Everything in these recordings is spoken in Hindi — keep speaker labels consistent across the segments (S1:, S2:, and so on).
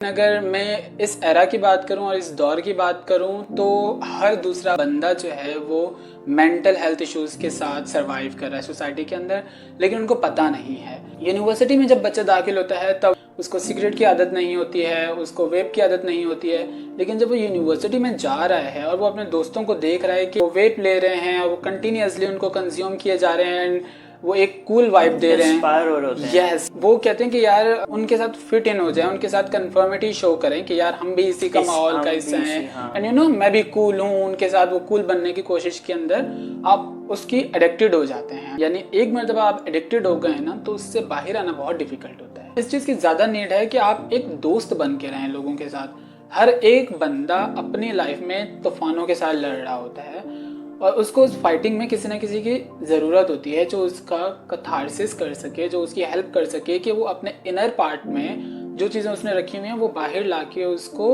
S1: अगर मैं इस एरा की बात करूं और इस दौर की बात करूं तो हर दूसरा बंदा जो है वो मेंटल हेल्थ इश्यूज के साथ सरवाइव कर रहा है सोसाइटी के अंदर, लेकिन उनको पता नहीं है। यूनिवर्सिटी में जब बच्चा दाखिल होता है तब उसको सिगरेट की आदत नहीं होती है, उसको वेप की आदत नहीं होती है, लेकिन जब वो यूनिवर्सिटी में जा रहा है और वो अपने दोस्तों को देख रहा है कि वो वेप ले रहे हैं और वो कंटिन्यूसली उनको कंज्यूम किए जा रहे हैं एंड वो एक कूल वाइब दे रहे हैं। यस, वो कहते हैं कि यार उनके साथ फिट इन हो जाए, उनके साथ कंफर्मिटी शो करें कि यार हम भी इसी का माहौल का हिस्सा हैं एंड मैं भी कूल हूँ, उनके साथ वो कूल बनने की कोशिश के अंदर आप उसकी एडिक्टेड हो जाते हैं। यानी एक मरतबा आप एडिक्टेड हो गए ना तो उससे बाहर आना बहुत डिफिकल्ट होता है। इस चीज़ की ज़्यादा नीड है कि आप एक दोस्त बन के रहें लोगों के साथ। हर एक बंदा अपनी लाइफ में तूफानों के साथ लड़ रहा होता है और उसको उस फाइटिंग में किसी ना किसी की ज़रूरत होती है जो उसका कथारसिस कर सके, जो उसकी हेल्प कर सके कि वो अपने इनर पार्ट में जो चीज़ें उसने रखी हुई हैं वो बाहर लाके उसको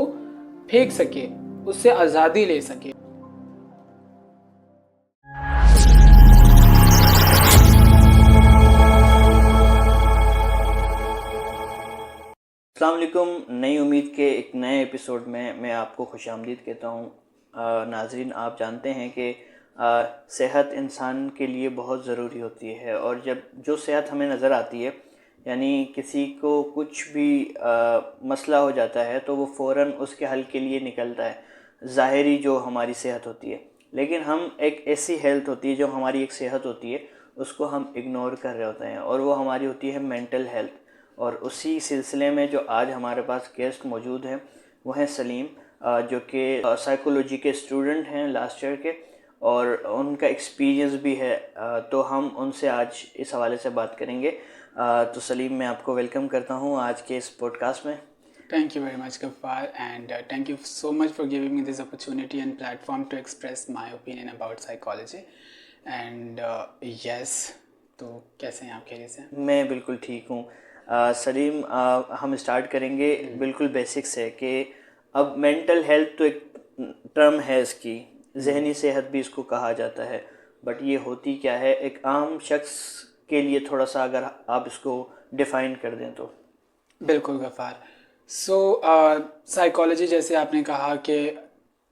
S1: फेंक सके, उससे आज़ादी ले सके।
S2: अस्सलाम वालेकुम। नई उम्मीद के एक नए एपिसोड में मैं आपको खुशामदीद कहता हूँ। नाज़रीन, आप जानते हैं कि सेहत इंसान के लिए बहुत ज़रूरी होती है और जब जो सेहत हमें नज़र आती है, यानी किसी को कुछ भी मसला हो जाता है तो वो फ़ौरन उसके हल के लिए निकलता है, ज़ाहिरी जो हमारी सेहत होती है। लेकिन हम एक ऐसी हेल्थ होती है, जो हमारी एक सेहत होती है, उसको हम इग्नोर कर रहे होते हैं और वो हमारी होती है मेंटल हेल्थ। और उसी सिलसिले में जो आज हमारे पास गेस्ट मौजूद हैं वो हैं सलीम, जो कि साइकोलॉजी के स्टूडेंट हैं लास्ट ईयर के, और उनका एक्सपीरियंस भी है। तो हम उनसे आज इस हवाले से बात करेंगे। तो सलीम, मैं आपको वेलकम करता हूँ आज के इस पॉडकास्ट में।
S1: Thank you very much, Ghaffar, and thank you so much for giving me this opportunity and platform to express my opinion about psychology. And yes, तो कैसे हैं आप? खैरियत से?
S2: मैं बिल्कुल ठीक हूँ। सलीम, हम स्टार्ट करेंगे बिल्कुल बेसिक से कि अब मेंटल हेल्थ तो एक टर्म है, इसकी जहनी सेहत भी इसको कहा जाता है, बट ये होती क्या है एक आम शख्स के लिए? थोड़ा सा अगर आप इसको डिफ़ाइन कर दें तो।
S1: बिल्कुल गफ़ार। साइकोलॉजी, जैसे आपने कहा कि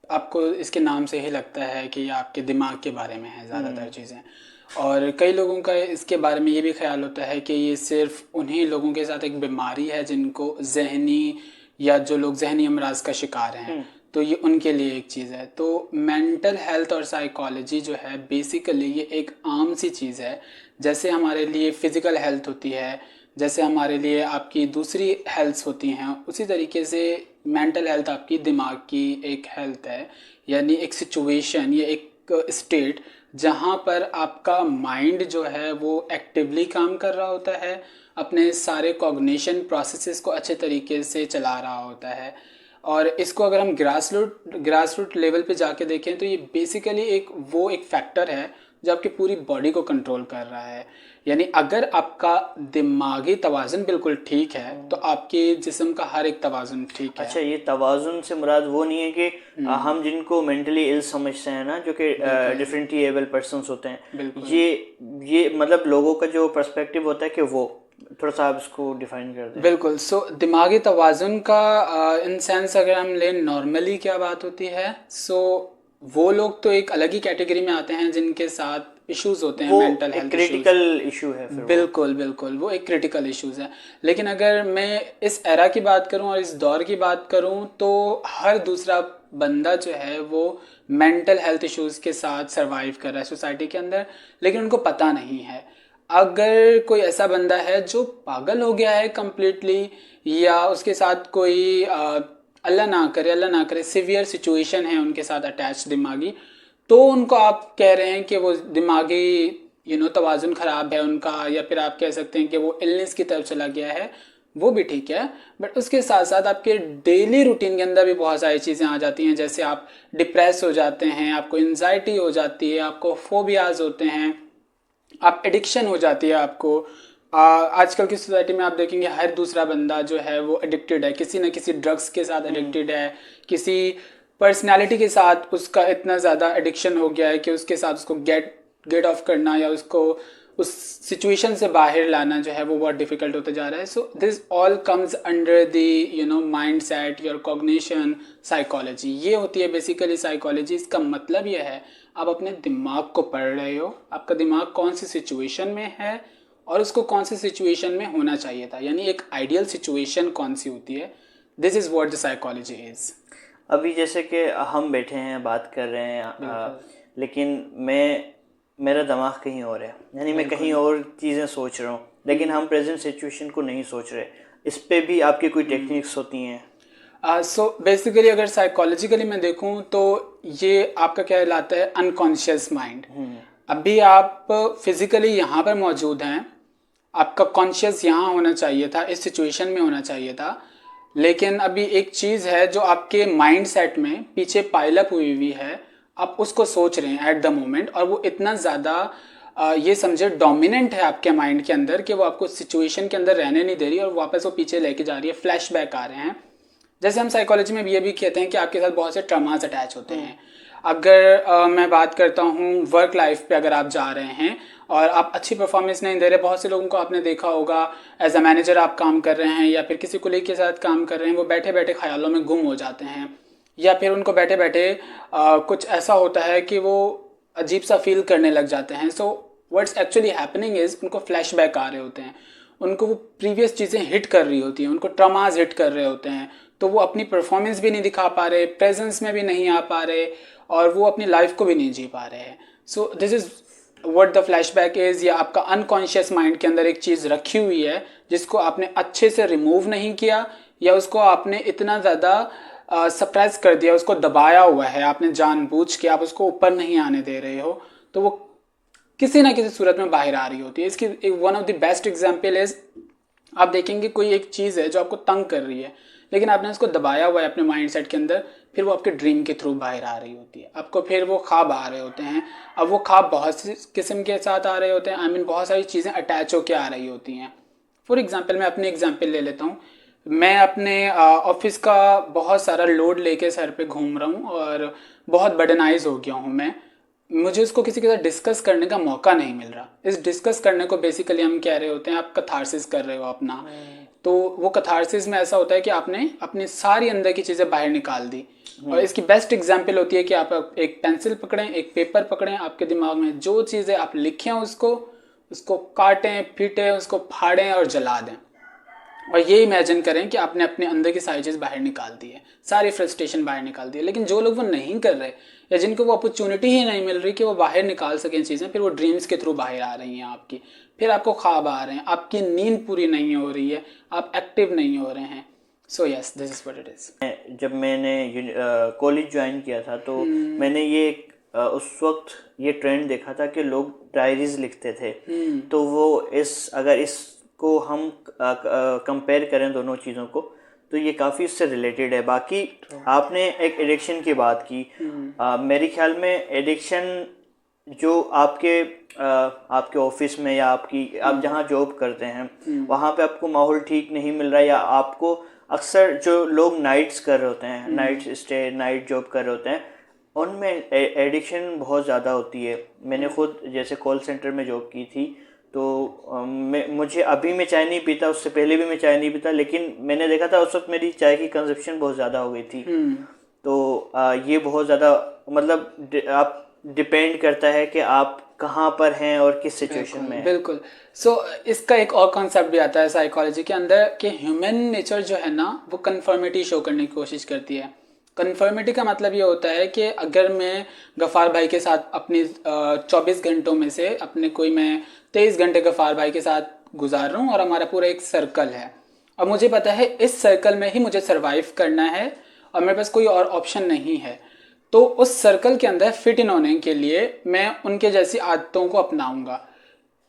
S1: आपको इसके नाम से ही लगता है कि ये आपके दिमाग के बारे में है ज़्यादातर चीज़ें, और कई लोगों का इसके बारे में ये भी ख्याल होता है कि ये सिर्फ उन्हीं लोगों के साथ एक बीमारी है जिनको जहनी या जो लोग जहनी अमराज का शिकार हैं, तो ये उनके लिए एक चीज़ है। तो मेंटल हेल्थ और साइकोलॉजी जो है बेसिकली ये एक आम सी चीज़ है। जैसे हमारे लिए फ़िज़िकल हेल्थ होती है, जैसे हमारे लिए आपकी दूसरी हेल्थ होती हैं, उसी तरीके से मेंटल हेल्थ आपकी दिमाग की एक हेल्थ है। यानी एक सिचुएशन या एक स्टेट जहाँ पर आपका माइंड जो है वो एक्टिवली काम कर रहा होता है, अपने सारे कॉग्निशन प्रोसेसेस को अच्छे तरीके से चला रहा होता है। और इसको अगर हम ग्रास रूट लेवल पे जाके देखें तो ये बेसिकली एक फैक्टर है जो आपकी पूरी बॉडी को कंट्रोल कर रहा है। यानी अगर आपका दिमागी तवाज़ुन बिल्कुल ठीक है तो आपके जिस्म का हर एक तवाज़ुन ठीक है।
S2: अच्छा, ये तवाज़ुन से मुराद वो नहीं है कि हम जिनको मेंटली इल समझते हैं ना, जो कि डिफरेंटली एबल पर्सन्स होते हैं, ये मतलब लोगों का जो पर्सपेक्टिव होता है कि वो थोड़ा सा आप इसको डिफाइन कर दें।
S1: बिल्कुल। दिमागी तवाज़ुन का इन सेंस अगर हम लें नॉर्मली क्या बात होती है, वो लोग तो एक अलग ही कैटेगरी में आते हैं जिनके साथ इश्यूज होते हैं, मेंटल हेल्थ
S2: क्रिटिकल इशू है फिर।
S1: बिल्कुल वो एक क्रिटिकल इश्यूज है। लेकिन अगर मैं इस एरा की बात करूं और इस दौर की बात करूं तो हर दूसरा बंदा जो है वो मेंटल हेल्थ इश्यूज के साथ सरवाइव कर रहा है सोसाइटी के अंदर, लेकिन उनको पता नहीं है। अगर कोई ऐसा बंदा है जो पागल हो गया है कम्प्लीटली, या उसके साथ कोई अल्लाह ना करे सिवियर सिचुएशन है उनके साथ अटैच दिमागी, तो उनको आप कह रहे हैं कि वो दिमागी तवाज़ुन ख़राब है उनका, या फिर आप कह सकते हैं कि वो इलनेस की तरफ चला गया है, वो भी ठीक है। बट उसके साथ साथ आपके डेली रूटीन के अंदर भी बहुत सारी चीज़ें आ जाती हैं, जैसे आप डिप्रेस हो जाते हैं, आपको एंजाइटी हो जाती है, आपको फोबियाज होते हैं, आप एडिक्शन हो जाती है आपको। आजकल की सोसाइटी में आप देखेंगे हर दूसरा बंदा जो है वो एडिक्टेड है, किसी न किसी ड्रग्स के साथ एडिक्टेड है, किसी पर्सनालिटी के साथ उसका इतना ज़्यादा एडिक्शन हो गया है कि उसके साथ उसको गेट ऑफ करना या उसको उस सिचुएशन से बाहर लाना जो है वो बहुत डिफिकल्ट होता जा रहा है. So this all comes under the mind set, your cognition, psychology. ये होती है बेसिकली साइकोलॉजी. इसका मतलब ये है आप अपने दिमाग को पढ़ रहे हो, आपका दिमाग कौन सी सिचुएशन में है और उसको कौन सी सिचुएशन में होना चाहिए था, यानी एक आइडियल सिचुएशन कौन सी होती है. This is what the psychology is.
S2: अभी जैसे कि हम बैठे हैं बात कर रहे हैं, लेकिन मेरा दिमाग कहीं और है, यानी मैं कहीं और चीज़ें सोच रहा हूँ, लेकिन हम प्रेजेंट सिचुएशन को नहीं सोच रहे. इस पे भी आपकी कोई टेक्निक्स होती हैं?
S1: सो बेसिकली अगर साइकोलॉजिकली मैं देखूं तो ये आपका क्या कहलाता है अनकॉन्शियस माइंड. अभी आप फिजिकली यहाँ पर मौजूद हैं, आपका कॉन्शियस यहाँ होना चाहिए था, इस सिचुएशन में होना चाहिए था, लेकिन अभी एक चीज़ है जो आपके माइंड सेट में पीछे पाइलअप हुई है, आप उसको सोच रहे हैं एट द मोमेंट, और वो इतना ज़्यादा ये समझे डोमिनेंट है आपके माइंड के अंदर कि वो आपको सिचुएशन के अंदर रहने नहीं दे रही और वापस वो पीछे लेके जा रही है, फ्लैशबैक आ रहे हैं. जैसे हम साइकोलॉजी में ये भी कहते हैं कि आपके साथ बहुत से ट्रॉमास अटैच होते हैं. अगर मैं बात करता हूँ वर्क लाइफ पे, अगर आप जा रहे हैं और आप अच्छी परफॉर्मेंस नहीं दे रहे, बहुत से लोगों को आपने देखा होगा एज अ मैनेजर आप काम कर रहे हैं या फिर किसी कोलीग के साथ काम कर रहे हैं, वो बैठे बैठे ख्यालों में गुम हो जाते हैं, या फिर उनको बैठे बैठे कुछ ऐसा होता है कि वो अजीब सा फील करने लग जाते हैं. So what's actually happening is उनको फ्लैशबैक आ रहे होते हैं, उनको वो प्रीवियस चीज़ें हिट कर रही होती हैं, उनको ट्रॉमास हिट कर रहे होते हैं, तो वो अपनी परफॉर्मेंस भी नहीं दिखा पा रहे, प्रेजेंस में भी नहीं आ पा रहे, और वो अपनी लाइफ को भी नहीं जी पा रहे हैं. So this is what the flashback is. या आपका अनकॉन्शियस माइंड के अंदर एक चीज़ रखी हुई है जिसको आपने अच्छे से रिमूव नहीं किया, या उसको आपने इतना ज़्यादा सप्रेस कर दिया, उसको दबाया हुआ है आपने जानबूझ के, आप उसको ऊपर नहीं आने दे रहे हो, तो वो किसी ना किसी सूरत में बाहर आ रही होती है. इसकी एक one of the best example is, आप देखेंगे कोई एक चीज़ है जो आपको तंग कर रही है, लेकिन आपने उसको दबाया हुआ है अपने माइंड सेट के अंदर, फिर वो आपके ड्रीम के थ्रू बाहर आ रही होती है, आपको फिर वो ख्वाब आ रहे होते हैं. अब वो ख्वाब बहुत सी किस्म के साथ आ रहे होते हैं, आई मीन बहुत सारी चीज़ें अटैच होकर आ रही होती हैं. फॉर एग्जांपल मैं अपनी एग्जांपल ले लेता हूँ. मैं अपने ऑफिस का बहुत सारा लोड लेके सर पे घूम रहा हूँ और बहुत बर्डनाइज हो गया हूँ मैं. मुझे उसको किसी के साथ डिस्कस करने का मौका नहीं मिल रहा. इस डिस्कस करने को बेसिकली हम कह रहे होते हैं आप कथारसिस कर रहे हो अपना. तो वो कथारसिस में ऐसा होता है कि आपने अपनी सारी अंदर की चीज़ें बाहर निकाल दी. और इसकी बेस्ट एग्जांपल होती है कि आप एक पेंसिल पकड़ें, एक पेपर पकड़ें, आपके दिमाग में जो चीज़ें आप लिखें उसको काटें, पीटें, उसको फाड़ें और जला दें, और ये इमेजिन करें कि आपने अपने अंदर की सारी चीज़ बाहर निकाल दी है, सारी फ्रस्ट्रेशन बाहर निकाल दी है. लेकिन जो लोग वो नहीं कर रहे, या जिनको वो अपॉर्चुनिटी ही नहीं मिल रही कि वो बाहर निकाल सकें चीज़ें, फिर वो ड्रीम्स के थ्रू बाहर आ रही हैं आपकी, फिर आपको ख्वाब आ रहे हैं, आपकी नींद पूरी नहीं हो रही है, आप एक्टिव नहीं हो रहे हैं. So yes, this is what it is.
S2: जब मैंने कॉलेज ज्वाइन किया था तो मैंने ये उस वक्त ये ट्रेंड देखा था कि लोग डायरीज लिखते थे. तो वो अगर इसको हम कंपेयर करें दोनों चीज़ों को, तो ये काफ़ी इससे रिलेटेड है. बाकी आपने एक एडिक्शन की बात की. मेरे ख्याल में एडिक्शन जो आपके ऑफिस में या आप जहाँ जॉब करते हैं वहाँ पे आपको माहौल ठीक नहीं मिल रहा है, या आपको अक्सर जो लोग नाइट्स कर रहे होते हैं, नाइट जॉब कर रहे होते हैं, उनमें एडिक्शन बहुत ज़्यादा होती है. मैंने खुद जैसे कॉल सेंटर में जॉब की थी, तो मुझे अभी मैं चाय नहीं पीता, उससे पहले भी मैं चाय नहीं पीता, लेकिन मैंने देखा था उस वक्त मेरी चाय की कंजप्शन बहुत ज़्यादा हो गई थी. तो ये बहुत ज़्यादा मतलब आप डिपेंड करता है कि आप कहाँ पर हैं और किस सिचुएशन में.
S1: बिल्कुल. सो इसका एक और कॉन्सेप्ट भी आता है साइकोलॉजी के अंदर कि ह्यूमन नेचर जो है ना वो कन्फर्मिटी शो करने की कोशिश करती है. कन्फर्मिटी का मतलब ये होता है कि अगर मैं गफ़ार भाई के साथ अपनी 24 घंटों में से मैं 23 घंटे गफ़ार भाई के साथ गुजार रहा हूँ और हमारा पूरा एक सर्कल है, और मुझे पता है इस सर्कल में ही मुझे सर्वाइव करना है और मेरे पास कोई और ऑप्शन नहीं है, तो उस सर्कल के अंदर फिट इन होने के लिए मैं उनके जैसी आदतों को अपनाऊंगा.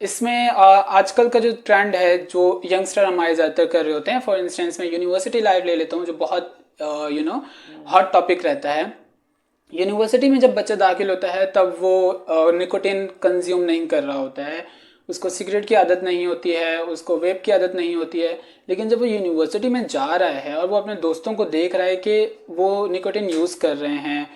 S1: इसमें आजकल का जो ट्रेंड है जो यंगस्टर हमारे ज़्यादातर कर रहे होते हैं, फॉर इंस्टेंस मैं यूनिवर्सिटी लाइफ ले लेता हूँ जो बहुत हॉट टॉपिक रहता है. यूनिवर्सिटी में जब बच्चा दाखिल होता है तब वो निकोटिन कंज्यूम नहीं कर रहा होता है, उसको सिगरेट की आदत नहीं होती है, उसको वेप की आदत नहीं होती है. लेकिन जब वो यूनिवर्सिटी में जा रहा है और वो अपने दोस्तों को देख रहा है कि वो निकोटिन यूज़ कर रहे हैं,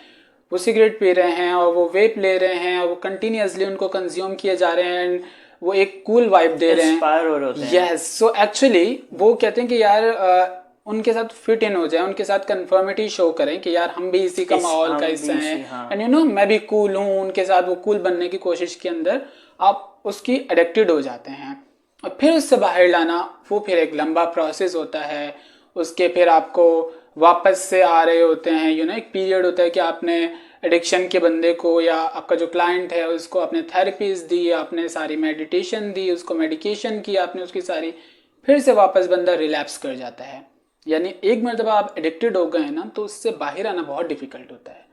S1: वो सिगरेट पी रहे हैं और वो वेप ले रहे हैं और वो कंटिन्यूसली उनको कंज्यूम किए जा रहे हैं, वो एक कूल वाइब दे रहे हैं,
S2: इंस्पायर हो रहे होते हैं।
S1: यस, सो एक्चुअली वो कहते हैं कि यार उनके साथ फिट इन हो जाए, उनके साथ कंफर्मिटी शो करें कि यार हम भी इसी का माहौल का हिस्सा हैं,
S2: हाँ।
S1: एंड यू नो मैं भी कूल हूँ, उनके साथ वो कूल बनने की कोशिश के अंदर आप उसकी एडिक्टेड हो जाते हैं। और फिर उससे बाहर लाना वो फिर एक लंबा प्रोसेस होता है, उसके फिर आपको वापस से आ रहे होते हैं, यू नो एक पीरियड होता है कि आपने एडिक्शन के बंदे को या आपका जो क्लाइंट है उसको आपने थेरेपीज दी, आपने सारी मेडिटेशन दी, उसको मेडिकेशन की आपने उसकी सारी, फिर से वापस बंदा रिलैप्स कर जाता है। यानी एक मरतबा आप एडिक्टेड हो गए ना तो उससे बाहर आना बहुत डिफिकल्ट होता है।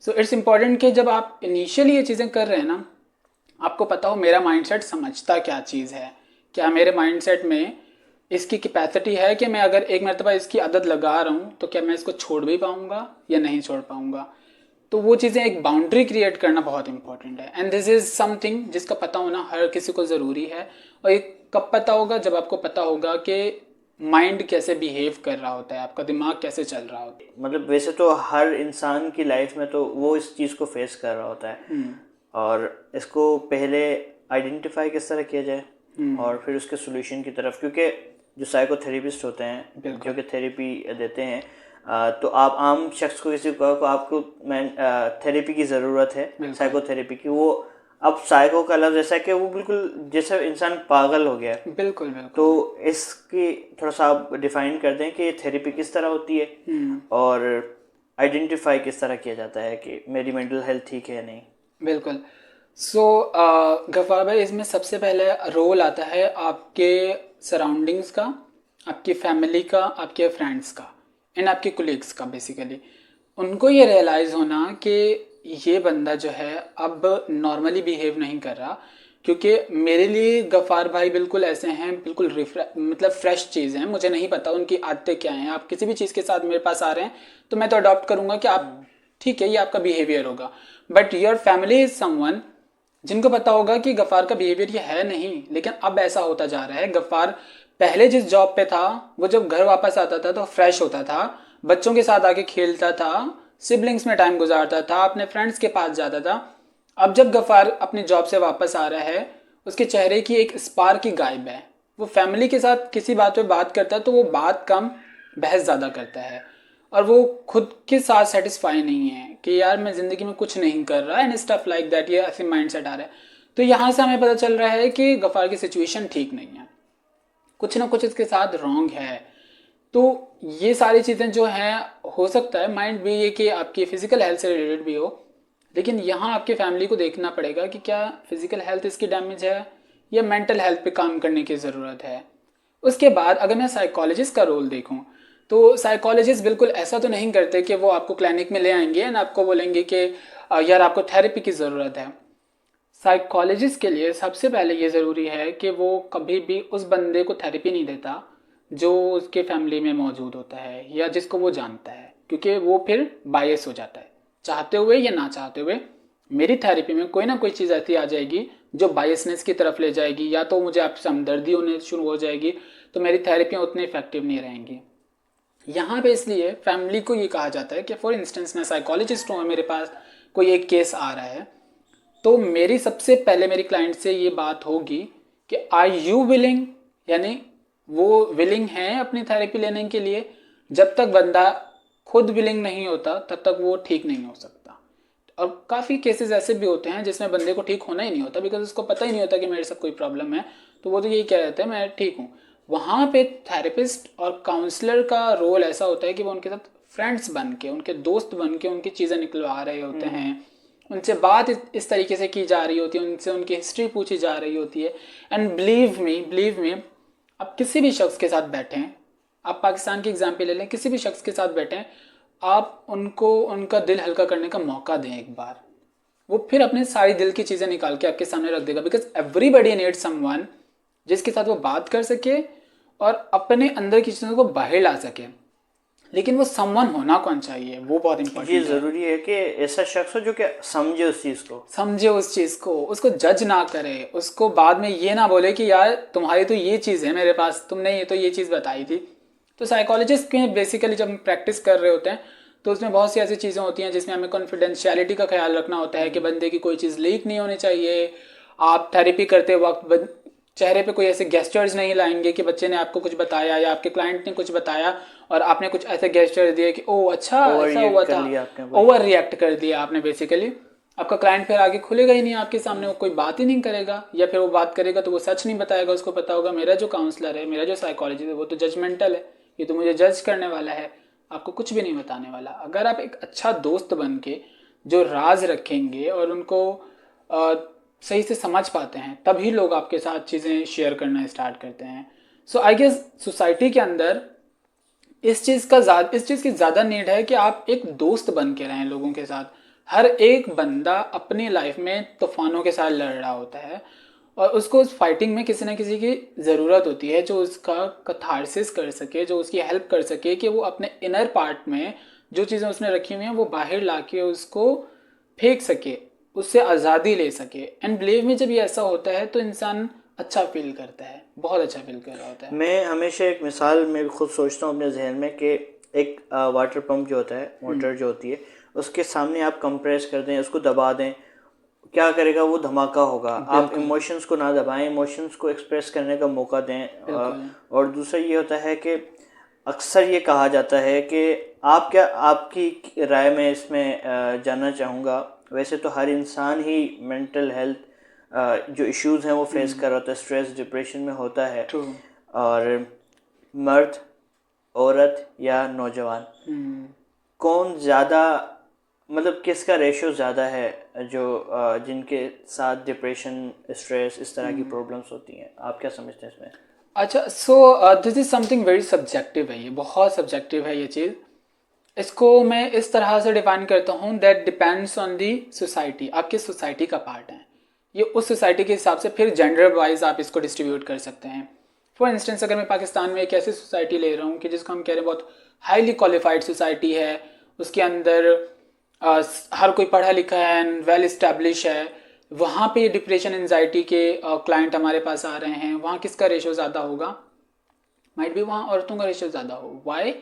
S1: सो इट्स इम्पॉर्टेंट कि जब आप इनिशियली ये चीज़ें कर रहे हैं ना, आपको पता हो मेरा माइंडसेट समझता क्या चीज़ है, क्या मेरे माइंडसेट में इसकी कैपेसिटी है कि मैं अगर एक मरतबा इसकी आदत लगा रहा हूँ तो क्या मैं इसको छोड़ भी पाऊँगा या नहीं छोड़ पाऊँगा। तो वो चीज़ें एक बाउंड्री क्रिएट करना बहुत इंपॉर्टेंट है, एंड दिस इज़ समथिंग जिसका पता होना हर किसी को ज़रूरी है। और ये कब पता होगा, जब आपको पता होगा कि माइंड कैसे बिहेव कर रहा होता है, आपका दिमाग कैसे चल रहा होता है।
S2: मतलब वैसे तो हर इंसान की लाइफ में तो वो इस चीज़ को फेस कर रहा होता है, और इसको पहले आइडेंटिफाई किस तरह किया जाए और फिर उसके सोल्यूशन की तरफ, क्योंकि जो साइकोथेरेपिस्ट होते हैं जो कि थेरेपी देते हैं, तो आप आम शख्स को किसी को आपको थेरेपी की ज़रूरत है, साइकोथेरेपी की, वो अब साइको का लफ्ज़ ऐसा है कि वो बिल्कुल जैसे इंसान पागल हो गया।
S1: बिल्कुल बिल्कुल।
S2: तो इसकी थोड़ा सा आप डिफाइन कर दें कि थेरेपी किस तरह होती है और आइडेंटिफाई किस तरह किया जाता है कि मेरी मेंटल हेल्थ ठीक है या नहीं।
S1: बिल्कुल। सो गफ्फार भाई, इसमें सबसे पहले रोल आता है आपके सराउंडिंग्स का, आपकी फैमिली का, आपके फ्रेंड्स का, एंड आपके कोलीग्स का। बेसिकली उनको ये रियलाइज़ होना कि ये बंदा जो है अब नॉर्मली बिहेव नहीं कर रहा, क्योंकि मेरे लिए गफ़ार भाई बिल्कुल ऐसे हैं, बिल्कुल मतलब फ्रेश चीज़ हैं, मुझे नहीं पता उनकी आदतें क्या हैं। आप किसी भी चीज़ के साथ मेरे पास आ रहे हैं तो मैं तो अडॉप्ट करूँगा कि आप ठीक है, ये आपका बिहेवियर होगा। But your family is someone जिनको पता होगा कि गफ़ार का बिहेवियर ये है नहीं, लेकिन अब ऐसा होता जा रहा है। गफ़ार पहले जिस जॉब पे था, वो जब घर वापस आता था तो फ्रेश होता था, बच्चों के साथ आके खेलता था, सिबलिंग्स में टाइम गुजारता था, अपने फ्रेंड्स के पास जाता था। अब जब गफ़ार अपनी जॉब से वापस आ रहा है, उसके चेहरे की एक स्पार्क ही गायब है। वो फैमिली के साथ किसी बात पे बात करता है तो वो बात कम, बहस ज़्यादा करता है, और वो खुद के साथ सेटिस्फाई नहीं है कि यार मैं ज़िंदगी में कुछ नहीं कर रहा, एंड स्टफ लाइक दैट, ये ऐसे माइंड सेट आ रहा है। तो यहाँ से हमें पता चल रहा है कि गफ़ार की सिचुएशन ठीक नहीं है, कुछ ना कुछ इसके साथ रॉन्ग है। तो ये सारी चीज़ें जो हैं, हो सकता है माइंड भी ये कि आपकी फ़िज़िकल हेल्थ से रिलेटेड भी हो, लेकिन यहाँ आपकी फैमिली को देखना पड़ेगा कि क्या फिज़िकल हेल्थ इसकी डैमेज है या मेंटल हेल्थ पे काम करने की ज़रूरत है। उसके बाद अगर मैं साइकोलॉजिस्ट का रोल देखूँ तो साइकोलॉजिस्ट बिल्कुल ऐसा तो नहीं करते कि वो आपको क्लिनिक में ले आएंगे एंड आपको बोलेंगे कि यार आपको थेरेपी की ज़रूरत है। साइकोलॉजिस्ट के लिए सबसे पहले ये ज़रूरी है कि वो कभी भी उस बंदे को थेरेपी नहीं देता जो उसके फैमिली में मौजूद होता है या जिसको वो जानता है, क्योंकि वो फिर बायस हो जाता है। चाहते हुए या ना चाहते हुए मेरी थेरेपी में कोई ना कोई चीज़ ऐसी आ जाएगी जो बायसनेस की तरफ ले जाएगी, या तो मुझे आपसे हमदर्दी होने शुरू हो जाएगी, तो मेरी थेरेपियाँ उतनी इफेक्टिव नहीं रहेंगी। यहाँ पे इसलिए फैमिली को ये कहा जाता है कि फॉर इंस्टेंस मैं साइकोलॉजिस्ट हूँ, मेरे पास कोई एक केस आ रहा है, तो मेरी सबसे पहले मेरी क्लाइंट से ये बात होगी कि आर यू विलिंग, यानी वो विलिंग है अपनी थेरेपी लेने के लिए। जब तक बंदा खुद विलिंग नहीं होता तब तक वो ठीक नहीं हो सकता। और काफ़ी केसेस ऐसे भी होते हैं जिसमें बंदे को ठीक होना ही नहीं होता, बिकॉज उसको पता ही नहीं होता कि मेरे साथ कोई प्रॉब्लम है, तो वो तो यही कह देते हैं मैं ठीक हूँ। वहाँ पे थेरेपिस्ट और काउंसलर का रोल ऐसा होता है कि वो उनके साथ फ्रेंड्स बन के, उनके दोस्त बन के उनकी चीज़ें निकलवा रहे होते हैं, उनसे बात इस तरीके से की जा रही होती है, उनसे उनकी हिस्ट्री पूछी जा रही होती है। एंड बिलीव मी, आप किसी भी शख्स के साथ बैठें, आप पाकिस्तान की एग्जाम्पल ले लें, किसी भी शख्स के साथ बैठें, आप उनको उनका दिल हल्का करने का मौका दें एक बार, वो फिर अपने सारी दिल की चीज़ें निकाल के आपके सामने रख देगा। बिकॉज एवरीबडी नीड्स समवन जिसके साथ वो बात कर सके और अपने अंदर की चीज़ों को बाहर ला सके, लेकिन वो समवन होना कौन चाहिए, वो बहुत इंपॉर्टेंट है।
S2: ये ज़रूरी है कि ऐसा शख्स हो जो कि समझे उस चीज़ को, उसको जज ना करे, उसको बाद में ये ना बोले कि यार तुम्हारी तो ये चीज़ है मेरे पास, तुमने ये तो ये चीज़ बताई थी। तो साइकोलॉजिस्ट के बेसिकली जब हम प्रैक्टिस कर रहे होते हैं तो उसमें बहुत सी ऐसी चीज़ें होती हैं जिसमें हमें कॉन्फिडेंशियलिटी का ख्याल रखना होता है कि बंदे की कोई चीज़ लीक नहीं होनी चाहिए,
S1: आप थेरेपी करते वक्त चेहरे पे कोई ऐसे गेस्चर्स नहीं लाएंगे कि बच्चे ने आपको कुछ बताया या आपके क्लाइंट ने कुछ बताया और आपने कुछ ऐसे गेस्चर दिए कि ओ अच्छा ऐसा हुआ था, ओवर रिएक्ट कर दिया आपने बेसिकली। आपका क्लाइंट फिर आगे खुलेगा ही नहीं आपके सामने, वो कोई बात ही नहीं करेगा, या फिर वो बात करेगा तो वो सच नहीं बताएगा। उसको पता होगा मेरा जो काउंसलर है, मेरा जो साइकोलॉजिस्ट है वो तो जजमेंटल है, ये तो मुझे जज करने वाला है, आपको कुछ भी नहीं बताने वाला। अगर आप एक अच्छा दोस्त बन के जो राज रखेंगे और उनको सही से समझ पाते हैं, तभी लोग आपके साथ चीज़ें शेयर करना स्टार्ट करते हैं। सो आई गेस सोसाइटी के अंदर इस चीज़ की ज़्यादा नीड है कि आप एक दोस्त बन के रहें लोगों के साथ। हर एक बंदा अपनी लाइफ में तूफानों के साथ लड़ रहा होता है और उसको उस फाइटिंग में किसी ना किसी की ज़रूरत होती है जो उसका कथारसिस कर सके, जो उसकी हेल्प कर सके कि वो अपने इनर पार्ट में जो चीज़ें उसने रखी हुई हैं वो बाहर ला के उसको फेंक सके, उससे आज़ादी ले सके। एंड बिलीव में जब ये ऐसा होता है तो इंसान अच्छा फील करता है, बहुत अच्छा फील कर रहा होता है।
S2: मैं हमेशा एक मिसाल मैं खुद सोचता हूँ अपने जहन में कि एक वाटर पंप जो होता है, मोटर जो होती है, उसके सामने आप कंप्रेस कर दें, उसको दबा दें, क्या करेगा वो? धमाका होगा। आप इमोशंस को ना दबाएं, इमोशंस को एक्सप्रेस करने का मौका दें। और दूसरा ये होता है कि अक्सर ये कहा जाता है कि आपकी राय में इसमें जानना चाहूँगा, वैसे तो हर इंसान ही मेंटल हेल्थ जो इश्यूज़ हैं वो फेस कर रहा होता है, स्ट्रेस डिप्रेशन में होता है। और मर्द, औरत या नौजवान, कौन ज़्यादा, मतलब किसका रेशियो ज़्यादा है जो जिनके साथ डिप्रेशन, स्ट्रेस, इस तरह की प्रॉब्लम्स होती हैं? आप क्या समझते हैं इसमें?
S1: अच्छा, so this is something very subjective है, ये बहुत सब्जेक्टिव है ये चीज़। इसको मैं इस तरह से डिफाइन करता हूँ that depends on the society. आपकी सोसाइटी का पार्ट है ये, उस सोसाइटी के हिसाब से फिर जेंडर वाइज आप इसको डिस्ट्रीब्यूट कर सकते हैं। फॉर इंस्टेंस अगर मैं पाकिस्तान में एक ऐसी सोसाइटी ले रहा हूँ कि जिसको हम कह रहे हैं बहुत हाईली क्वालिफाइड सोसाइटी है, उसके अंदर हर कोई पढ़ा लिखा है एंड वेल इस्टेब्लिश है, वहाँ पे डिप्रेशन एंजाइटी के क्लाइंट हमारे पास आ रहे हैं, वहाँ किसका रेशो ज़्यादा होगा? माइट भी वहाँ औरतों का रेशो ज़्यादा हो। वाई?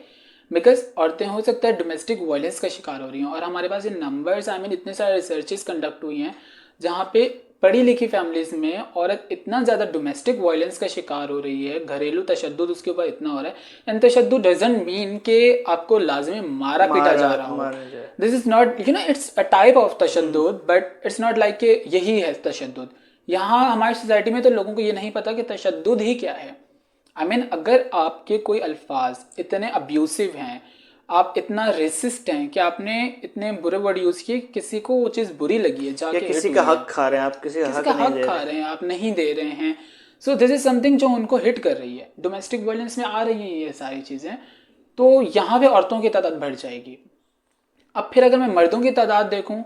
S1: बिकॉज औरतें हो सकता है डोमेस्टिक वायलेंस का शिकार हो रही हैं, और हमारे पास ये नंबर्स इतने सारे रिसर्चेस कंडक्ट हुई हैं जहाँ पे पढ़ी लिखी फैमिलीज में औरत इतना ज़्यादा डोमेस्टिक वायलेंस का शिकार हो रही है, घरेलू तशद्दुद उसके ऊपर इतना हो रहा है। एंड तशद्दुद डजंट मीन कि आपको लाजमी मारा पीटा जा रहा हो। This is not, it's a type of तशद्दुद, बट इट्स नॉट लाइक कि यही है तशद्दुद। यहाँ हमारी सोसाइटी में तो लोगों को ये नहीं पता कि तशद्दुद ही क्या है। अगर आपके कोई अल्फाज इतने अब्यूसिव हैं, आप इतना रेसिस्ट हैं कि आपने इतने बुरे वर्ड यूज़ किए, किसी को वो चीज़ बुरी लगी है, जाके
S2: किसी का हक खा रहे हैं आप, किसी का हक
S1: खा रहे हैं आप, नहीं दे रहे हैं। सो दिस इज समथिंग जो उनको हिट कर रही है, डोमेस्टिक वायलेंस में आ रही हैं ये सारी चीज़ें, तो यहाँ पे औरतों की तादाद बढ़ जाएगी। अब फिर अगर मैं मर्दों की तादाद देखूँ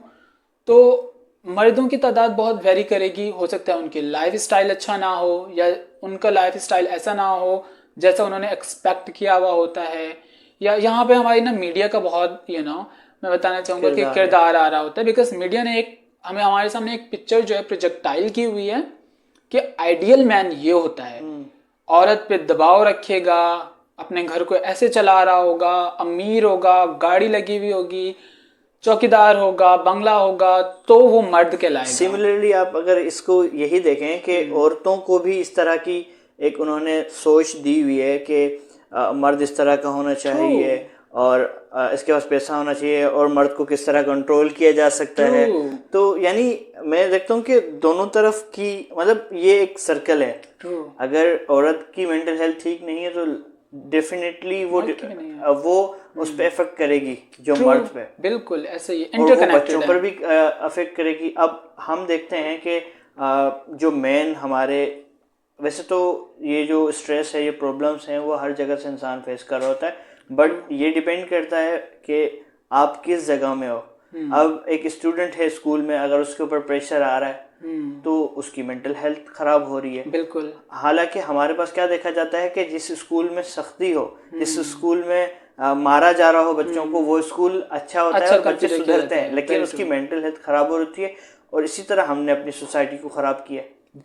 S1: तो मर्दों की तादाद बहुत वेरी करेगी। हो सकता है उनकी लाइफ स्टाइल अच्छा ना हो, या उनका लाइफ स्टाइल ऐसा ना हो जैसा उन्होंने एक्सपेक्ट किया हुआ होता है, या यहाँ पे हमारी ना मीडिया का बहुत मैं बताना चाहूँगा कि किरदार आ रहा होता है। बिकॉज मीडिया ने हमारे सामने एक पिक्चर जो है प्रोजेक्टाइल की हुई है कि आइडियल मैन ये होता है, औरत पे दबाव रखेगा, अपने घर को ऐसे चला रहा होगा, अमीर होगा, गाड़ी लगी हुई होगी, चौकीदार होगा, बंगला होगा, तो वो मर्द कहलाएगा।
S2: सिमिलरली आप अगर इसको यही देखें कि औरतों को भी इस तरह की एक उन्होंने सोच दी हुई है कि मर्द इस तरह का होना चाहिए और इसके पास पैसा होना चाहिए और मर्द को किस तरह कंट्रोल किया जा सकता है। तो यानी मैं देखता हूँ कि दोनों तरफ की, मतलब ये एक सर्कल है। अगर औरत की मेंटल हेल्थ ठीक नहीं है तो डेफिनेटली वो उस पे इफेक्ट करेगी जो मर्द पे,
S1: बिल्कुल ऐसे ही
S2: इंटरकनेक्टेड, बच्चों पर भी अफेक्ट करेगी। अब हम देखते हैं कि जो मेन हमारे, वैसे तो ये जो स्ट्रेस है, ये प्रॉब्लम्स हैं, वो हर जगह से इंसान फेस कर रहा होता है, बट ये डिपेंड करता है कि आप किस जगह में हो। अब एक स्टूडेंट है स्कूल में, अगर उसके ऊपर प्रेशर आ रहा है तो उसकी मेंटल हेल्थ खराब हो रही है।
S1: बिल्कुल।
S2: हालांकि हमारे पास क्या देखा जाता है कि जिस स्कूल में सख्ती हो, जिस स्कूल में मारा जा रहा हो बच्चों को, वो स्कूल अच्छा होता है, बच्चे सुधरते हैं, लेकिन उसकी मेंटल हेल्थ खराब हो रही है। और इसी तरह हमने अपनी सोसाइटी को खराब किया।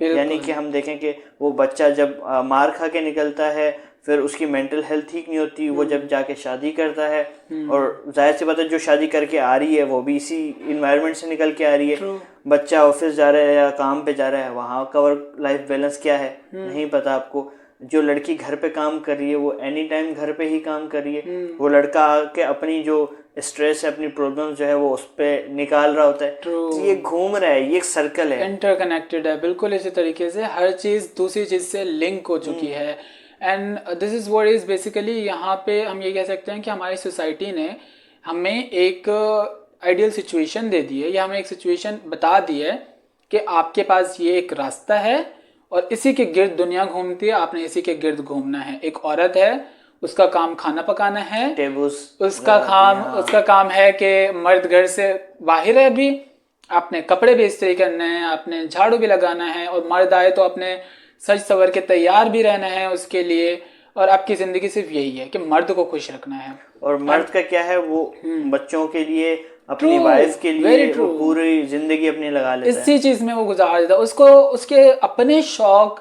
S2: यानी कि हम देखें कि वो बच्चा जब मार खा के निकलता है फिर उसकी मेंटल हेल्थ ठीक नहीं होती, वो जब जाके शादी करता है और जाहिर सी बात है जो शादी करके आ रही है वो भी इसी इन्वायरमेंट से निकल के आ रही है। बच्चा ऑफिस जा रहा है या काम पे जा रहा है, वहाँ का वर्क लाइफ बैलेंस क्या है नहीं पता आपको। जो लड़की घर पे काम कर रही है वो एनी टाइम घर पे ही काम कर रही है। वो लड़का आके अपनी जो स्ट्रेस है, अपनी प्रॉब्लम जो है वो उस पर निकाल रहा होता है। तो ये घूम रहा है, ये एक सर्कल है,
S1: इंटरकनेक्टेड है। बिल्कुल इसी तरीके से हर चीज़ दूसरी चीज़ से लिंक हो चुकी है। And this is what is basically, यहाँ पे हम ये कह सकते हैं कि हमारी सोसाइटी ने हमें एक आइडियल सिचुएशन दे दी है, या हमें एक सिचुएशन बता दी है कि आपके पास ये एक रास्ता है और इसी के गिर्द दुनिया घूमती है, आपने इसी के गिर्द घूमना है। एक औरत है, उसका काम खाना पकाना है, उसका काम है कि मर्द घर से बाहर है, अभी आपने कपड़े भी इस्त्री करने हैं, आपने झाड़ू भी लगाना है, और मर्द आए तो आपने सज सवर के तैयार भी रहना है उसके लिए। और आपकी जिंदगी सिर्फ यही है कि मर्द को खुश रखना है।
S2: और मर्द का क्या है, वो बच्चों के लिए, अपनी वाइफ के लिए वो पूरी जिंदगी अपनी लगा लेता है,
S1: इसी चीज में वो गुजार देता है। उसको उसके अपने शौक,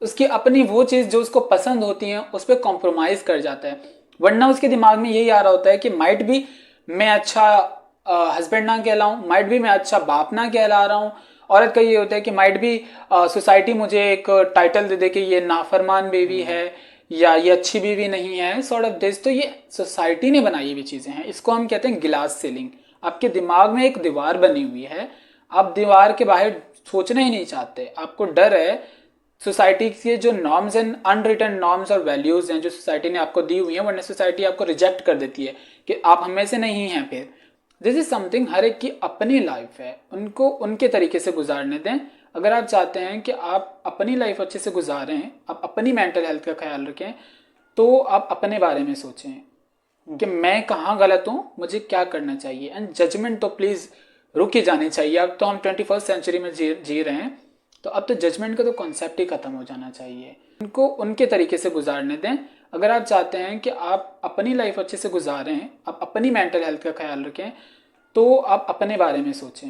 S1: उसकी अपनी वो चीज जो उसको पसंद होती है उस पर कॉम्प्रोमाइज कर जाता है। वरना उसके दिमाग में यही आ रहा होता है कि माइट भी मैं अच्छा हस्बैंड ना कहलाऊं, माइट भी मैं अच्छा बाप ना कहला रहा हूँ। औरत का ये होता है कि माइट भी सोसाइटी मुझे एक टाइटल दे दे कि ये नाफरमान बीवी है या ये अच्छी बीवी नहीं है, सॉर्ट ऑफ दिस। तो ये सोसाइटी ने बनाई हुई चीजें हैं, इसको हम कहते हैं गिलास सीलिंग। आपके दिमाग में एक दीवार बनी हुई है, आप दीवार के बाहर सोचना ही नहीं चाहते, आपको डर है सोसाइटी के जो नॉर्म्स एंड अनरिटन नॉर्म्स और वैल्यूज हैं जो सोसाइटी ने आपको दी हुई हैं, वरना सोसाइटी आपको रिजेक्ट कर देती है कि आप हमें से नहीं हैं। फिर दिस इज समथिंग, हर एक की अपनी लाइफ है, उनको उनके तरीके से गुजारने दें। अगर आप चाहते हैं कि आप अपनी लाइफ अच्छे से गुजारें, आप अपनी मेंटल हेल्थ का ख्याल रखें, तो आप अपने बारे में सोचें कि मैं कहाँ गलत हूँ, मुझे क्या करना चाहिए। एंड जजमेंट तो प्लीज़ रुक ही जानी चाहिए। अब तो हम 21st सेंचुरी में जी रहे हैं, तो अब तो जजमेंट का तो कॉन्सेप्ट ही खत्म हो जाना चाहिए। उनको उनके तरीके से गुजारने दें। अगर आप चाहते हैं कि आप अपनी लाइफ अच्छे से गुजारें, आप अपनी मेंटल हेल्थ का ख्याल रखें, तो आप अपने बारे में सोचें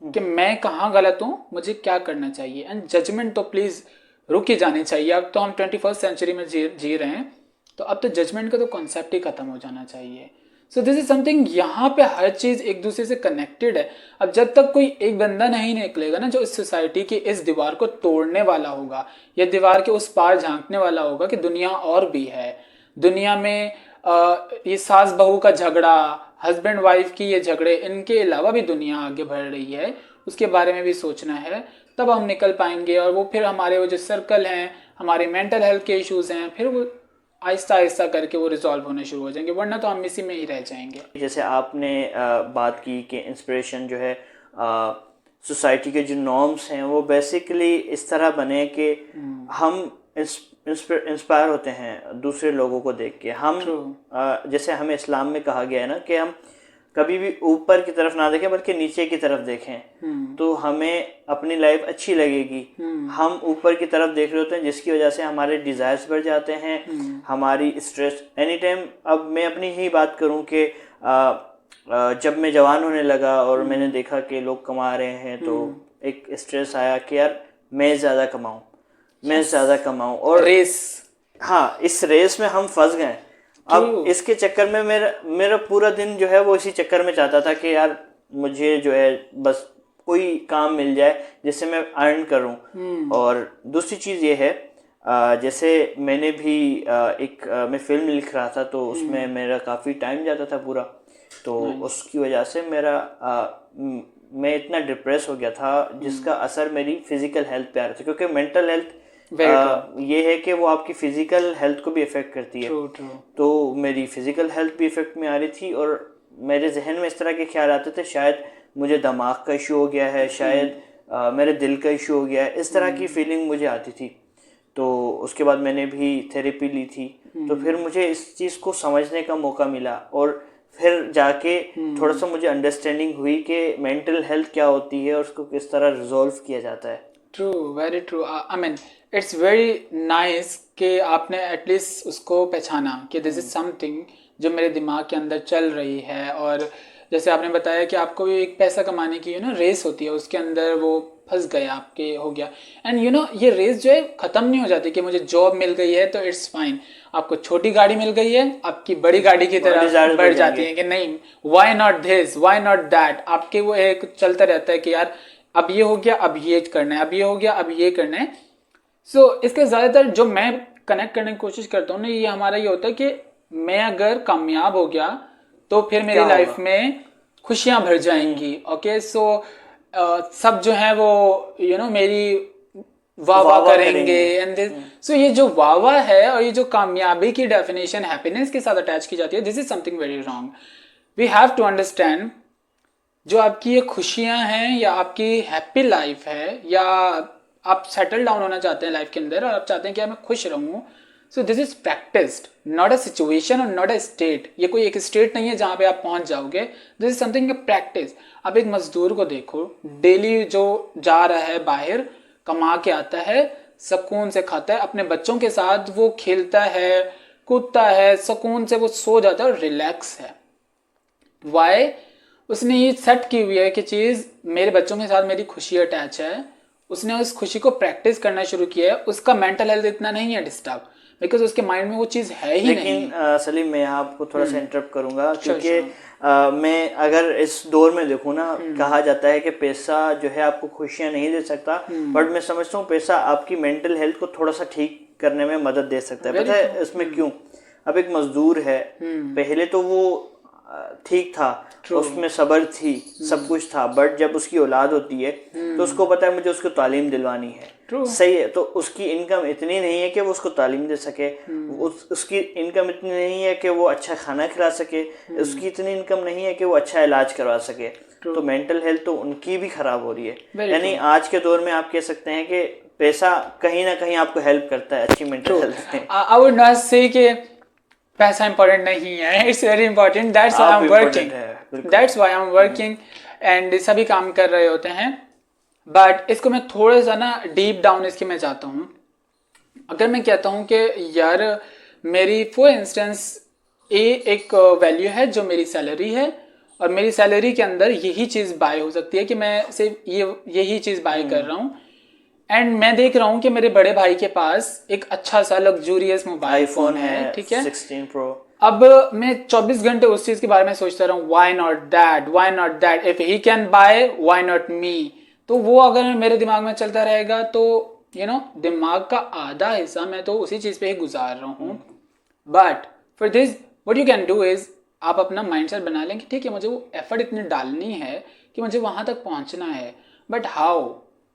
S1: कि मैं कहाँ गलत हूँ, मुझे क्या करना चाहिए। एंड जजमेंट तो प्लीज़ रुक ही जानी चाहिए। अब तो हम 21st सेंचुरी में जी रहे हैं, तो अब तो जजमेंट का तो कॉन्सेप्ट ही खत्म हो जाना चाहिए। सो दिस इज समथिंग, यहाँ पे हर चीज़ एक दूसरे से कनेक्टेड है। अब जब तक कोई एक बंदा नहीं निकलेगा ना जो इस सोसाइटी की इस दीवार को तोड़ने वाला होगा, या दीवार के उस पार झांकने वाला होगा कि दुनिया और भी है, दुनिया में ये सास बहू का झगड़ा, हस्बैंड वाइफ की ये झगड़े, इनके अलावा भी दुनिया आगे बढ़ रही है, उसके बारे में भी सोचना है, तब हम निकल पाएंगे। और वो फिर हमारे वो जो सर्कल हैं, हमारे मेंटल हेल्थ के इश्यूज हैं, फिर वो आहिस्ता आहिस्ता करके वो रिजॉल्व होने शुरू हो जाएंगे, वरना तो हम इसी में ही रह जाएंगे।
S2: जैसे आपने बात की कि इंस्पिरेशन जो है, सोसाइटी के जो नॉर्म्स हैं वो बेसिकली इस तरह बने कि हम इंस्पायर होते हैं दूसरे लोगों को देख के। हम जैसे हमें इस्लाम में कहा गया है ना कि हम कभी भी ऊपर की तरफ ना देखें बल्कि नीचे की तरफ देखें, तो हमें अपनी लाइफ अच्छी लगेगी। हम ऊपर की तरफ देख रहे होते हैं जिसकी वजह से हमारे डिज़ायर्स बढ़ जाते हैं, हमारी स्ट्रेस एनी टाइम। अब मैं अपनी ही बात करूं कि जब मैं जवान होने लगा और मैंने देखा कि लोग कमा रहे हैं, तो एक स्ट्रेस आया कि यार मैं ज़्यादा कमाऊं, मैं ज़्यादा कमाऊं, और
S1: रेस,
S2: हाँ, इस रेस में हम फंस गए। अब इसके चक्कर में मेरा पूरा दिन जो है वो इसी चक्कर में चाहता था कि यार मुझे जो है बस कोई काम मिल जाए जिससे मैं अर्न करूं। और दूसरी चीज़ ये है, जैसे मैंने भी मैं फिल्म लिख रहा था, तो उसमें मेरा काफ़ी टाइम जाता था पूरा, तो उसकी वजह से मैं इतना डिप्रेस हो गया था जिसका असर मेरी फिजिकल हेल्थ पे आ रहा था, क्योंकि मेंटल हेल्थ ये है कि वो आपकी फिजिकल हेल्थ को भी इफेक्ट करती है। तो मेरी फिजिकल हेल्थ भी इफेक्ट में आ रही थी, और मेरे जहन में इस तरह के ख्याल आते थे शायद मुझे दिमाग का इशू हो गया है, शायद मेरे दिल का इशू हो गया है, इस तरह की फीलिंग मुझे आती थी। तो उसके बाद मैंने भी थेरेपी ली थी, तो फिर मुझे इस चीज़ को समझने का मौका मिला, और फिर जाके थोड़ा सा मुझे अंडरस्टैंडिंग हुई कि मेंटल हेल्थ क्या होती है और उसको किस तरह रिजॉल्व किया जाता है।
S1: True, very true. I mean it's very nice कि आपने एटलीस्ट उसको पहचाना कि दिस इज समथिंग जो मेरे दिमाग के अंदर चल रही है। और जैसे आपने बताया कि आपको एक पैसा कमाने की रेस होती है, उसके अंदर वो फंस गया, आपके हो गया। एंड ये रेस जो है ख़त्म नहीं हो जाती कि मुझे जॉब मिल गई है तो इट्स फाइन। आपको छोटी गाड़ी मिल गई है, आपकी बड़ी गाड़ी की तरफ
S2: desires
S1: बढ़
S2: बढ़
S1: जाती है कि नहीं, why not this, why not that. आपके वो एक चलता रहता है कि यार अब ये हो गया, अब ये करना है, अब ये हो गया, अब ये करना है। सो इसके ज़्यादातर जो मैं कनेक्ट करने की कोशिश करता हूँ ना, ये हमारा ये होता है कि मैं अगर कामयाब हो गया तो फिर मेरी लाइफ में खुशियां भर जाएंगी। ओके, सो सब जो है वो मेरी वाह वाह करेंगे एंड दिस। सो ये जो वाह वाह है और ये जो कामयाबी की डेफिनेशन हैप्पीनेस के साथ अटैच की जाती है, this is something very wrong. We have to understand जो आपकी ये खुशियां हैं या आपकी हैप्पी लाइफ है, या आप सेटल डाउन होना चाहते हैं लाइफ के अंदर और आप चाहते हैं कि मैं खुश रहूं, so this is practised, not a situation और नॉट अ स्टेट। ये कोई एक स्टेट नहीं है जहां पे आप पहुंच जाओगे, दिस इज समथिंग प्रैक्टिस। आप एक मजदूर को देखो, डेली जो जा रहा है बाहर, कमा के आता है, सुकून से खाता है, अपने बच्चों के साथ वो खेलता है, कूदता है, सुकून से वो सो जाता है और रिलैक्स है। वाई? उसने ये सेट की हुई है कि चीज़ मेरे बच्चों के साथ मेरी खुशी अटैच है, उसने उस खुशी को प्रैक्टिस करना शुरू किया है। उसका मेंटल हेल्थ इतना नहीं है डिस्टर्ब, बिकॉज उसके माइंड में वो चीज़ है ही नहीं।
S2: लेकिन सलीम, मैं आपको थोड़ा सा इंटरप्ट करूंगा, क्योंकि मैं अगर इस दौर में देखूँ ना, कहा जाता है कि पैसा जो है आपको खुशियां नहीं दे सकता, बट मैं समझता हूँ पैसा आपकी मेंटल हेल्थ को थोड़ा सा ठीक करने में मदद दे सकता है। पता है इसमें क्यों? अब एक मजदूर है, पहले तो वो ठीक था, उसमें सब्र थी, सब कुछ था, बट जब उसकी औलाद होती है तो उसको पता है मुझे उसको तालीम दिलवानी है। सही है, तो उसकी इनकम इतनी नहीं है कि वो उसको तालीम दे सके, उसकी इनकम इतनी नहीं है कि वो अच्छा खाना खिला सके, उसकी इतनी इनकम नहीं है कि वो अच्छा इलाज करवा सके। तो मेंटल हेल्थ तो उनकी भी खराब हो रही है। यानी आज के दौर में आप कह सकते हैं कि पैसा कहीं ना कहीं आपको हेल्प करता है अच्छी मेंटल हेल्थ में।
S1: आई वुड नॉट से कि पैसा इंपॉर्टेंट नहीं है, it's very important, that's why I am working, that's why I am working, and सभी काम कर रहे होते हैं। बट इसको मैं थोड़ा सा ना डीप डाउन इसके में जाता हूँ। अगर मैं कहता हूँ कि यार मेरी फॉर इंस्टेंस एक वैल्यू है जो मेरी सैलरी है, और मेरी सैलरी के अंदर यही चीज़ बाय हो सकती है कि मैं सिर्फ यही चीज़ बाय कर रहा हूँ, एंड मैं देख रहा हूँ कि मेरे बड़े भाई के पास एक अच्छा सा लग्जूरियस मोबाइल फोन है, ठीक है,
S2: 16 Pro।
S1: अब मैं 24 घंटे उस चीज के बारे में सोचता रहा हूँ, why not that, why not that, if he can buy why not me. तो वो अगर मेरे दिमाग में चलता रहेगा तो दिमाग का आधा हिस्सा मैं तो उसी चीज पे ही गुजार रहा हूँ। But for this what you can do is, आप अपना माइंडसेट बना लेंगे, ठीक है मुझे वो एफर्ट इतनी डालनी है कि मुझे वहां तक पहुंचना है, बट हाउ,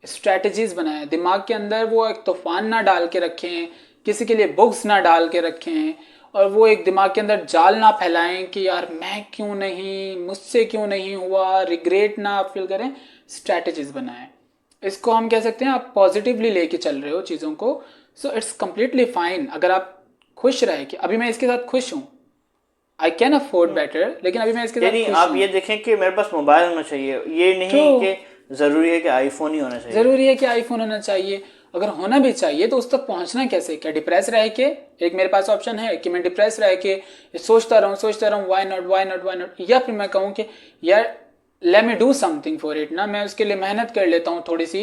S1: स्ट्रैटेजीज बनाएं। दिमाग के अंदर वो एक तूफान ना डाल के रखें, किसी के लिए बुक्स ना डाल के रखें, और वो एक दिमाग के अंदर जाल ना फैलाएं कि यार मैं क्यों नहीं, मुझसे क्यों नहीं हुआ, रिग्रेट ना आप फील करें। स्ट्रैटेजीज बनाएं। इसको हम कह सकते हैं आप पॉजिटिवली लेके चल रहे हो चीज़ों को, सो इट्स कम्प्लीटली फाइन अगर आप खुश रहे कि अभी मैं इसके साथ खुश हूँ, आई कैन अफोर्ड बेटर, लेकिन अभी मैं इसके साथ खुश
S2: आप ये देखें कि मेरे पास मोबाइल होना चाहिए, ये नहीं कि जरूरी है कि आईफोन ही होना चाहिए।
S1: जरूरी है कि आईफोन होना चाहिए। अगर होना भी चाहिए तो उस तक पहुंचना कैसे? क्या डिप्रेस रह के? एक मेरे पास ऑप्शन है कि मैं डिप्रेस रह के सोचता रहूं why not why not why not, या फिर मैं कहूँ कि यार let me do something for it ना, मैं उसके लिए मेहनत कर लेता हूँ थोड़ी सी,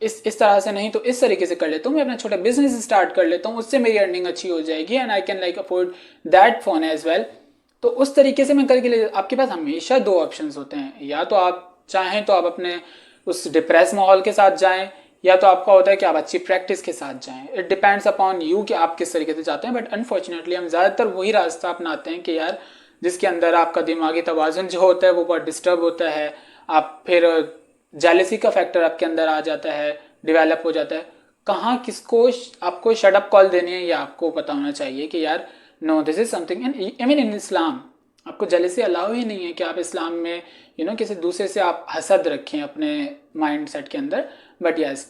S1: इस तरह से नहीं तो इस तरीके से कर लेता हूँ, मैं अपना छोटा बिजनेस स्टार्ट कर लेता हूँ, उससे मेरी अर्निंग अच्छी हो जाएगी and I can like afford that phone as well. तो उस तरीके से मैं करके ले, आपके पास हमेशा दो ऑप्शन होते हैं, या तो आप चाहें तो आप अपने उस डिप्रेस माहौल के साथ जाएं, या तो आपका होता है कि आप अच्छी प्रैक्टिस के साथ जाएं। इट डिपेंड्स अपॉन यू कि आप किस तरीके से जाते हैं। बट अनफॉर्चुनेटली हम ज़्यादातर वही रास्ता अपनाते हैं कि यार जिसके अंदर आपका दिमागी तवाज़ुन जो होता है वो बहुत डिस्टर्ब होता है, आप फिर जेलसी का फैक्टर आपके अंदर आ जाता है, डेवलप हो जाता है। कहाँ किसको आपको शट अप कॉल देनी है या आपको पता होना चाहिए कि यार no this is something, I mean in Islam आपको जेलसी अलाउ ही नहीं है कि आप इस्लाम में किसी दूसरे से आप हसद रखें अपने माइंड सेट के अंदर। बट यस,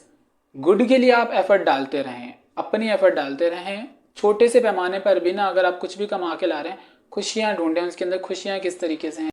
S1: गुड के लिए आप एफर्ट डालते रहें, अपनी एफर्ट डालते रहें, छोटे से पैमाने पर भी ना, अगर आप कुछ भी कमा के ला रहे हैं, खुशियाँ ढूंढें उसके अंदर, खुशियाँ किस तरीके से हैं।